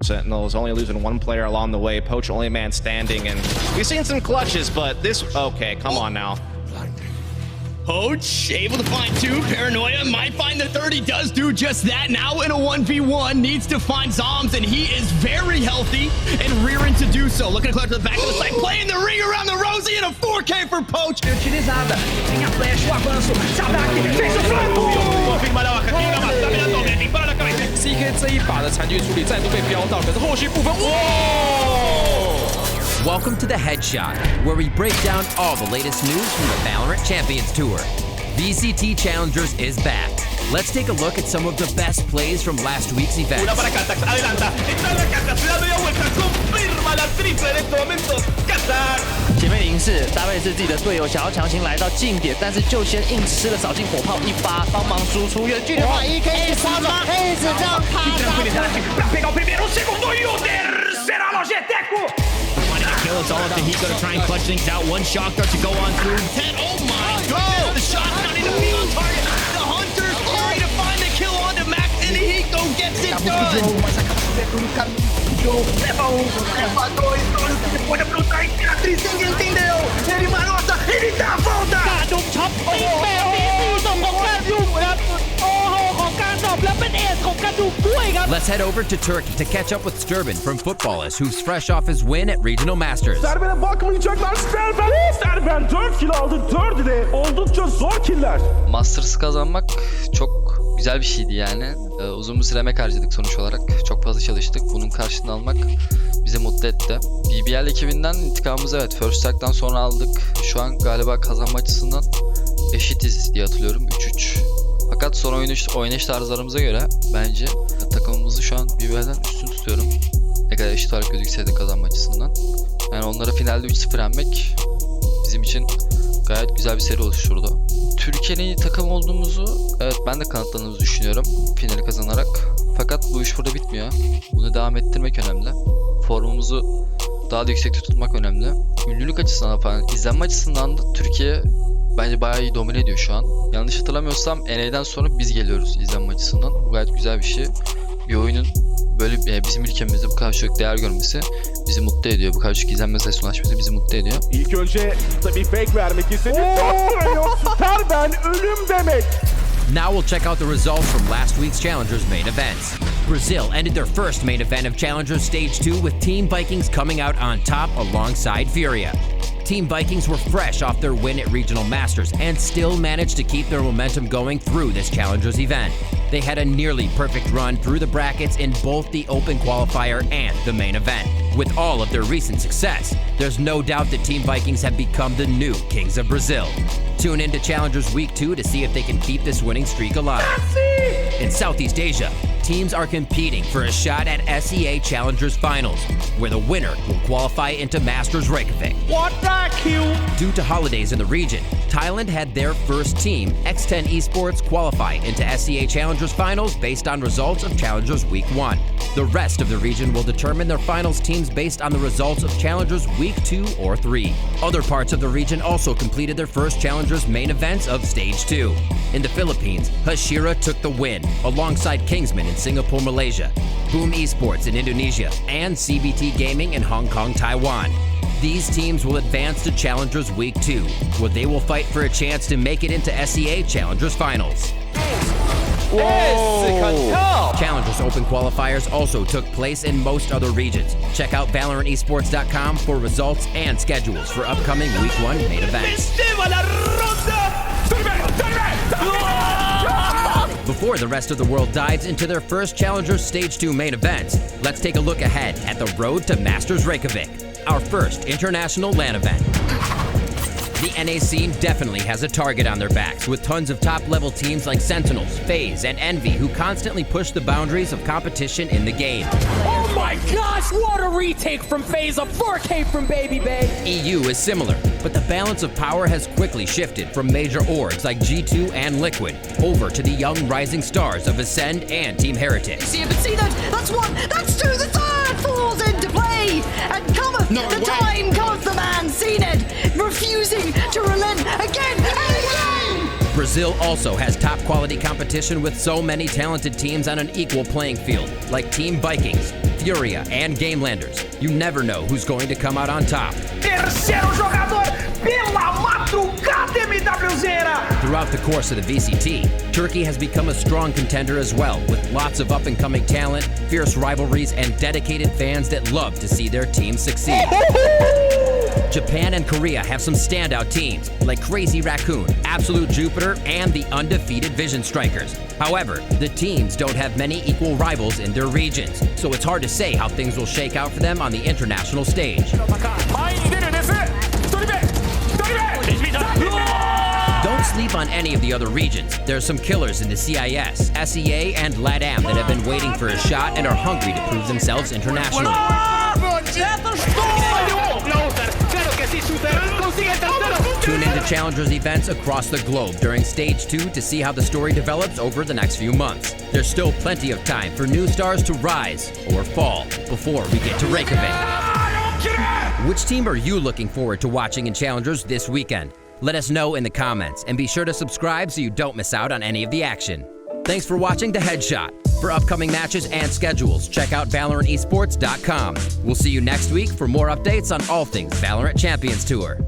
Sentinels only losing one player along the way. Poach only man standing, and we've seen some clutches, but this... Okay, come on now. Poach able to find two. Paranoia might find the third. He does do just that. Now in a 1v1, needs to find Zombs, and he is very healthy and rearing to do so. Looking to clear to the back of the site, playing the ring around the Rosie, and a 4K for Poach. Utilizada. Tem a flash, o avanço. Se ataque, fez o flanco! CK 这一把的残局处理再度被飙到，可是后续部分，哇！ Welcome to the Headshot, where we break down all the latest news from the Valorant Champions Tour. VCT Challengers is back. Let's take a look at some of the best plays from last week's event. Una para Catax, adelanta, entra la Catax, se da media vuelta, confirma la triple en este momento, Catax. 前面赢是搭配是自己的队友，想要强行来到近点，但是就先硬吃了扫进火炮一发，帮忙输出远距离的话，1K 杀抓，一直这样卡杀。Pegar o primeiro, o segundo e o terceiro, Logeteco! Kill is all up to Hiko to try and clutch things out. One shock dart to go on through. 10, oh my god! The shot's not even be on target. The Hunters only to find the kill onto Max, and Hiko gets it done! Mas acaba de ver pelo caminho. Leva um, leva dois, olha o que ele pode aprontar. Imperatriz, ninguém entendeu. Ele marota, ele dá a volta! กาดุมช็อปปิ้งแบบนี้มีศพของกาดุมครับโอ้โหของการดรอปและเป็นเอสของกาดุมด้วยครับ Let's head over to Turkey to catch up with Sturban from Footballers, who's fresh off his win at Regional Masters. Sterben'e bakmayacaklar. Sterben 4 kill aldı. 4'ü de oldukça zor killer. Masters'ı kazanmak çok güzel bir şeydi yani. Uzun bir süre emek harcadık sonuç olarak. Çok fazla çalıştık. Bunun karşılığını almak bizi mutlu etti. BBL ekibinden intikamımızı evet First Strike'dan sonra aldık. Şu an galiba kazanma açısından eşitiz diye hatırlıyorum. 3-3. Fakat son oynayış tarzlarımıza göre bence takımımızı şu an BBL'den üstün tutuyorum. Ne kadar eşit olarak gözükse de kazanma açısından. Yani onlara finalde 3-0 yenmek bizim için gayet güzel bir seri oluşturdu. Türkiye'nin takım olduğumuzu evet ben de kanıtladığımızı düşünüyorum finali kazanarak. Fakat bu iş burada bitmiyor. Bunu devam ettirmek önemli. Formumuzu daha da yüksekte tutmak önemli. Ünlülük açısından falan, izlenme açısından da Türkiye bence bayağı iyi domine ediyor şu an. Yanlış hatırlamıyorsam NA'den sonra biz geliyoruz izlenme açısından. Bu gayet güzel bir şey. Bir oyunun böyle bizim ülkemizde bu kadar çok değer görmesi bizi mutlu ediyor. Bu kadar çok izlenme sayısına ulaşması bizi mutlu ediyor. İlk önce tabii fake vermek istedi. Sterben ölüm demek. Now we'll check out the results from last week's Challengers main events. Brazil ended their first main event of Challengers Stage 2 with Team Vikings coming out on top alongside Furia. Team Vikings were fresh off their win at Regional Masters and still managed to keep their momentum going through this Challengers event. They had a nearly perfect run through the brackets in both the Open Qualifier and the main event. With all of their recent success, there's no doubt that Team Vikings have become the new Kings of Brazil. Tune in to Challengers Week 2 to see if they can keep this winning streak alive. In Southeast Asia, teams are competing for a shot at SEA Challengers Finals, where the winner will qualify into Masters Reykjavik. What the kill? Due to holidays in the region, Thailand had their first team, X10 Esports, qualify into SEA Challengers Finals based on results of Challengers Week 1. The rest of the region will determine their finals teams based on the results of Challengers Week 2 or 3. Other parts of the region also completed their first Challengers main events of Stage 2. In the Philippines, Hashira took the win, alongside Kingsman in Singapore, Malaysia, Boom Esports in Indonesia, and CBT Gaming in Hong Kong, Taiwan. These teams will advance to Challengers Week 2, where they will fight for a chance to make it into SEA Challengers Finals. Challengers Open Qualifiers also took place in most other regions. Check out ValorantEsports.com for results and schedules for upcoming Week 1 main events. Before the rest of the world dives into their first Challengers Stage 2 main events, let's take a look ahead at the road to Masters Reykjavik, our first international LAN event. The NA scene definitely has a target on their backs, with tons of top-level teams like Sentinels, FaZe, and Envy who constantly push the boundaries of competition in the game. Oh my gosh, what a retake from FaZe, a 4K from Baby Bay. EU is similar, but the balance of power has quickly shifted from major orgs like G2 and Liquid over to the young rising stars of Ascend and Team Heretic. See that? That's one, that's two, the third falls into play, and cometh the time comes the man Zened, refusing to relent again and again. Brazil also has top quality competition with so many talented teams on an equal playing field, like Team Vikings, Furia, and Gamelanders. You never know who's going to come out on top. Terceiro jogador pela madrugada, MWZera. Throughout the course of the VCT, Turkey has become a strong contender as well, with lots of up-and-coming talent, fierce rivalries, and dedicated fans that love to see their team succeed. Japan and Korea have some standout teams, like Crazy Raccoon, Absolute Jupiter, and the undefeated Vision Strikers. However, the teams don't have many equal rivals in their regions, so it's hard to say how things will shake out for them on the international stage. Don't sleep on any of the other regions. There's some killers in the CIS, SEA, and LATAM that have been waiting for a shot and are hungry to prove themselves internationally. Tune into Challengers events across the globe during Stage 2 to see how the story develops over the next few months. There's still plenty of time for new stars to rise or fall before we get to Reykjavik. Which team are you looking forward to watching in Challengers this weekend? Let us know in the comments, and be sure to subscribe so you don't miss out on any of the action. Thanks for watching The Headshot. For upcoming matches and schedules, check out ValorantEsports.com. We'll see you next week for more updates on all things Valorant Champions Tour.